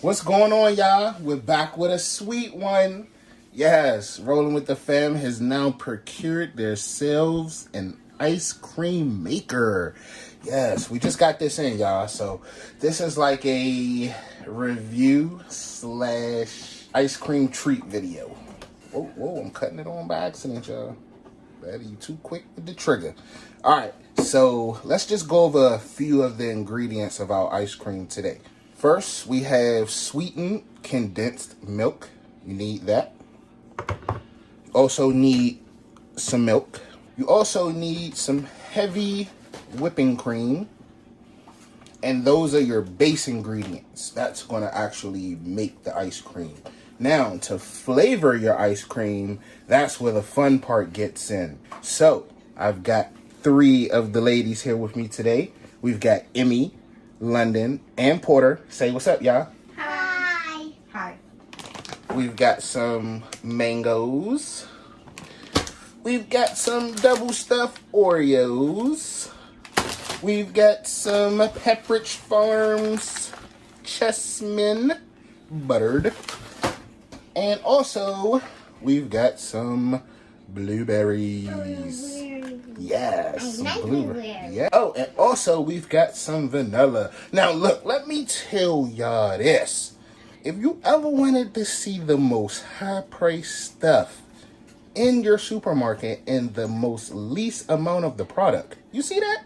What's going on, y'all? We're back with a sweet one. Yes, Rolling with the Fam has now procured themselves an ice cream maker. Yes, we just got this in, y'all. So this is like a review slash ice cream treat video. Whoa, I'm cutting it on by accident, y'all. Betty, you too quick with the trigger. All right, so let's just go over a few of the ingredients of our ice cream today. First, we have sweetened condensed milk. You need that. Also need some milk. You also need some heavy whipping cream. And those are your base ingredients. That's going to actually make the ice cream. Now, to flavor your ice cream, that's where the fun part gets in. So, I've got 3 of the ladies here with me today. We've got Emmy, London, and Porter. Say what's up, y'all. Hi. Hi. We've got some mangoes. We've got some double stuffed Oreos. We've got some Pepperidge Farms Chessmen buttered. And also, we've got some blueberries. Yes, some blueberries. Yeah. Oh, and also we've got some vanilla. Now look, let me tell y'all this. If you ever wanted to see the most high-priced stuff in your supermarket and the most least amount of the product, you see that?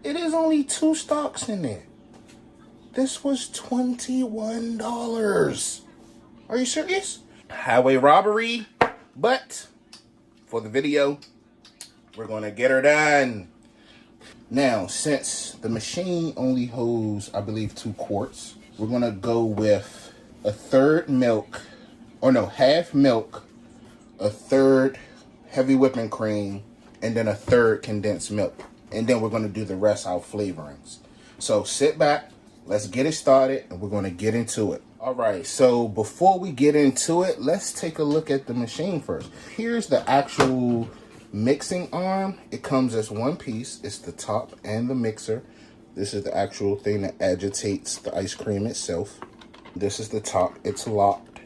It is only 2 stocks in there. This was $21. Are you serious? Highway robbery, but for the video, we're gonna get her done. Now, since the machine only holds, I believe, 2 quarts, we're gonna go with a third milk, or no, half milk, a third heavy whipping cream, and then a third condensed milk. And then we're gonna do the rest out flavorings. So sit back, let's get it started, and we're gonna get into it. All right, so before we get into it, let's take a look at the machine first. Here's the actual mixing arm. It comes as one piece. It's the top and the mixer. This is the actual thing that agitates the ice cream itself. This is the top. It's locked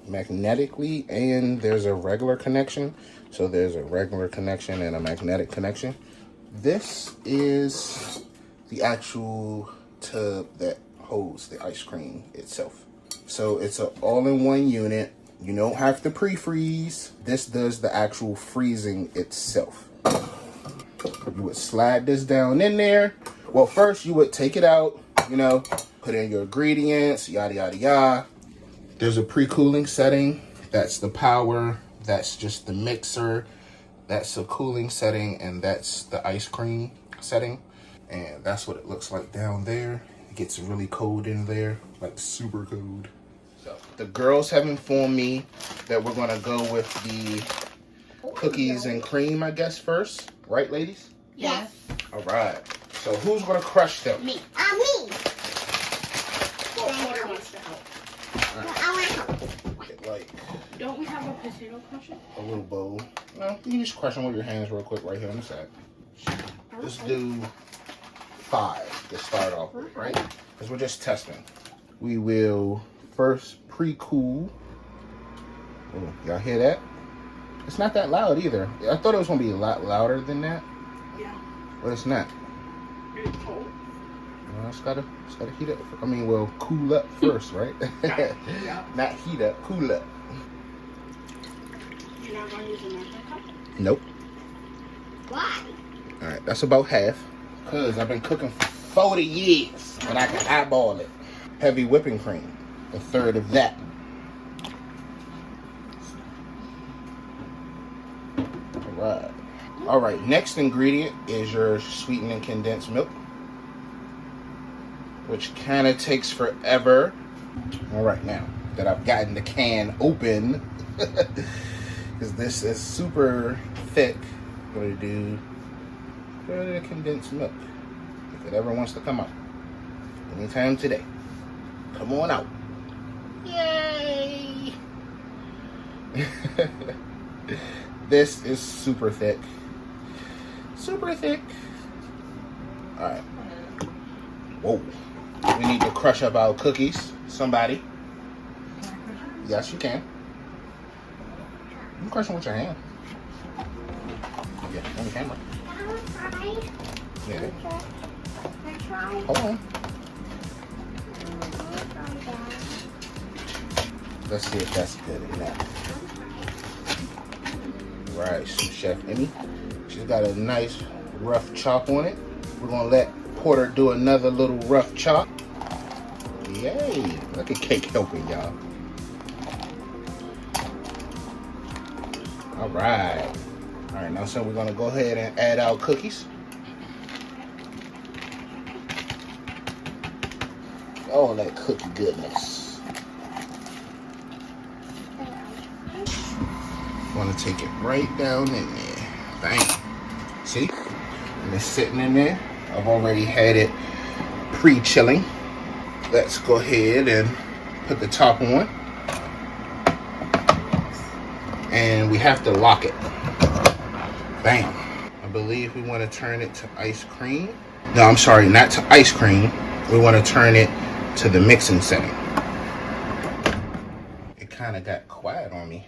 magnetically, and there's a regular connection. So there's a regular connection and a magnetic connection. This is the actual tub that holds the ice cream itself. So it's an all-in-one unit. You don't have to pre-freeze. This does the actual freezing itself. You would slide this down in there. Well, first you would take it out, put in your ingredients, yada, yada, yada. There's a pre-cooling setting. That's the power. That's just the mixer. That's a cooling setting, and that's the ice cream setting. And that's what it looks like down there. It gets really cold in there, like super cold. So the girls have informed me that we're gonna go with the cookies and cream, I guess, first. Right, ladies? Yes. All right. So who's gonna crush them? Me. Me. Porter wants to help. I want to help. Get like Don't we have a potato crusher? a little bowl. Well, you can just crush them with your hands real quick right here on the side. Let's do 5 to start off with, right? Because we're just testing. We will first pre-cool. Oh, y'all hear that? It's not that loud either. I thought it was going to be a lot louder than that, Yeah. but it's not. It's cold. It's gotta heat up. Cool up first, right? Yeah. Not heat up, cool up. You're not going to use a measuring cup? Nope. Why? All right, that's about half. Because I've been cooking for 40 years and I can eyeball it. Heavy whipping cream, a third of that. All right, next ingredient is your sweetened and condensed milk, which kind of takes forever. All right, now that I've gotten the can open, because this is super thick, I'm going to do a little bit of condensed milk. If it ever wants to come out, anytime today, come on out. Yay! This is super thick. Super thick. Alright. Whoa. We need to crush up our cookies. somebody. Yes, you can. You can crush them with your hand. Yeah, on the camera. Yeah. Hold on. Let's see if that's good enough. Right, sous chef Emmy. She's got a nice rough chop on it. We're gonna let Porter do another little rough chop. Yay! Look at cake helping y'all. All right. All right, now so we're gonna go ahead and add our cookies. All that cookie goodness. Want to take it right down in there. Bang. See? And it's sitting in there. I've already had it pre-chilling. Let's go ahead and put the top on. And we have to lock it. Bam. I believe we want to turn it to ice cream. No, I'm sorry, not to ice cream. We want to turn it to the mixing setting. It kind of got quiet on me.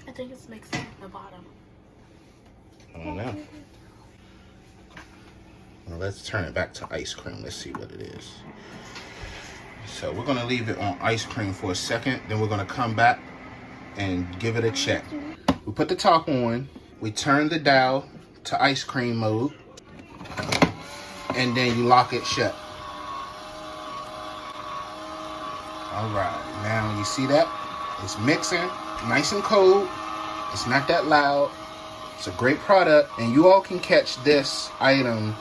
I think it's mixing at the bottom. I don't know. Well, let's turn it back to ice cream. Let's see what it is. So we're going to leave it on ice cream for a second. Then we're going to come back and give it a check. We put the top on. We turn the dial to ice cream mode. And then you lock it shut. All right. Now you see that? It's mixing. Nice and cold. It's not that loud. It's a great product. And you all can catch this item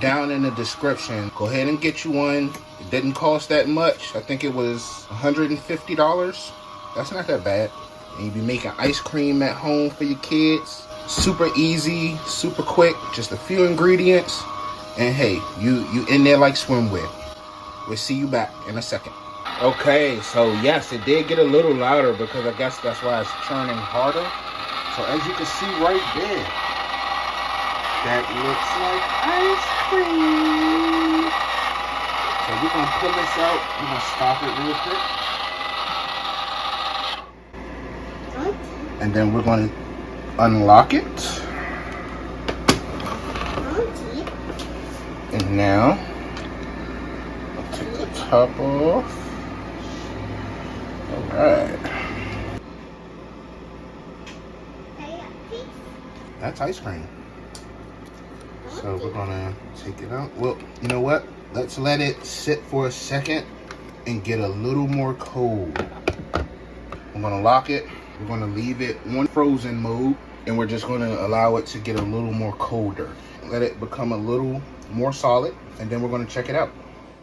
down in the description. Go ahead and get you one. It didn't cost that much. I think it was $150. That's not that bad. And you'll be making ice cream at home for your kids. Super easy, super quick, just a few ingredients. And hey, you in there like swimwear. We'll see you back in a second. Okay, so yes, it did get a little louder because I guess that's why it's churning harder. So as you can see right there, that looks like ice cream. So we're gonna pull this out. We're gonna stop it real quick. And then we're gonna unlock it. And now, I'll take the top off. All right. That's ice cream. So we're gonna take it out. Well, you know what? Let's let it sit for a second and get a little more cold. I'm gonna lock it. We're gonna leave it on frozen mode, and we're just gonna allow it to get a little more colder. Let it become a little more solid, and then we're gonna check it out.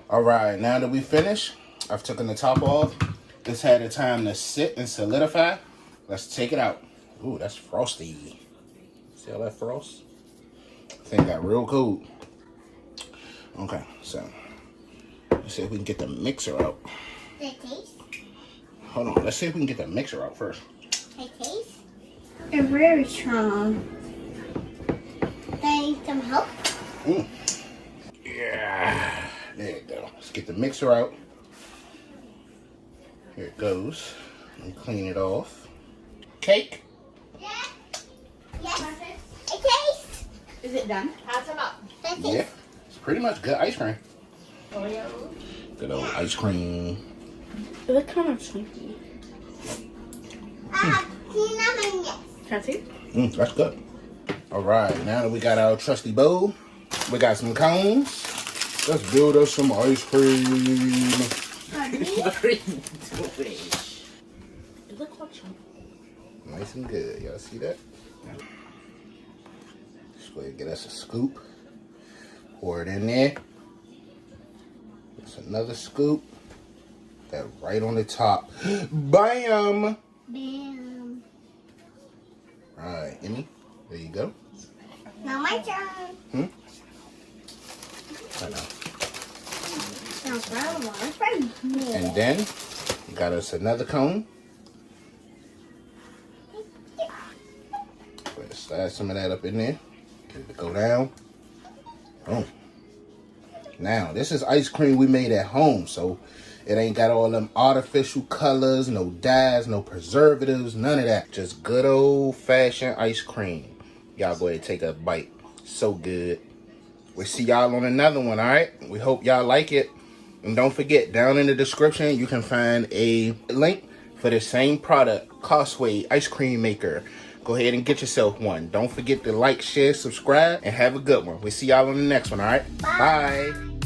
All right, now that we finished, I've taken the top off. This had a time to sit and solidify. Let's take it out. Ooh, that's frosty. See all that frost? Thing got real cold. Okay, so let's see if we can get the mixer out. The taste? Hold on, let's see if we can get the mixer out first. The taste? They're very strong. They need some help? Yeah, there you go. Let's get the mixer out. Here it goes. And clean it off. Cake. Yeah. Yes. The taste? Is it done? Pass them up. The taste? Yeah, it's pretty much good ice cream. Oreo. Good old ice cream. They look kind of chunky. Can I see? That's good. All right, now that we got our trusty bowl, we got some cones. Let's build us some ice cream. What are you doing? It looks like chunky. Nice and good. Y'all see that? Just go ahead and get us a scoop. Pour it in there. Just another scoop. That right on the top. Bam! Bam. All right, Emmy, there you go. Now my turn. I know. Now grab a lot of me. And then, we got us another cone. Let's slide some of that up in there. Get it to go down. Boom. Now, this is ice cream we made at home, so It ain't got all them artificial colors, no dyes, no preservatives, none of that. Just good old-fashioned ice cream. Y'all go ahead and take a bite. So good. We'll see y'all on another one, all right? We hope y'all like it. And don't forget, down in the description, you can find a link for the same product, Costway ice cream maker. Go ahead and get yourself one. Don't forget to like, share, subscribe, and have a good one. We'll see y'all on the next one, all right? Bye.